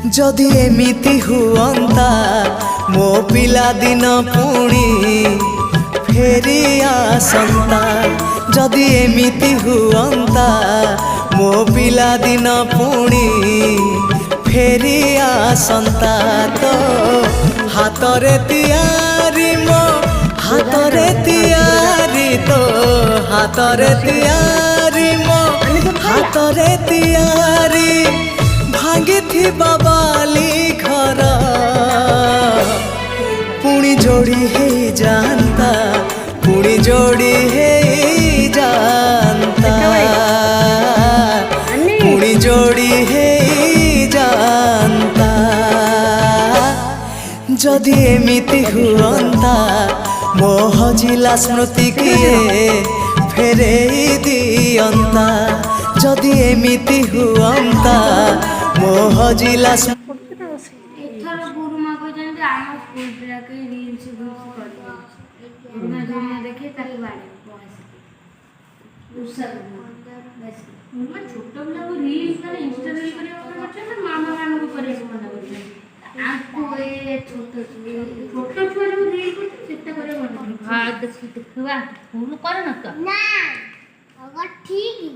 जदि एमिति हुअंता मो पिला दिन पुणी फेरी आसंता। जदि एमिति हुअंता मो पिला दिन पुणी फेरी आसंता। तो हातरे तियारी मो हातरे तियारी तो हातरे तियारी मो हातरे तियारी भांगी थी बाबाली घर पुणी जोड़ी है जानता पुणी जोड़ी है जानता पुणी जोड़ी है जानता। जदि एमिति हुअंता मो हजिला स्मृति किए फेरे दियंता। जदि एमिति हुअंता मो हजिला एथर गुरुमा को जंदे आम स्कूल पिला के रील्स कर गुरुमा दुनिया देखे ताके बारे उसा बस गुरुमा छोटा पिला को रील्स माने इंस्टा रील करे करछन ना मामा मान को करे मना करछन आपको ए छोटा छोटा जो रील करते सेटा करे मना हां देखवा फूल करे ना तो ना अगर ठीक ही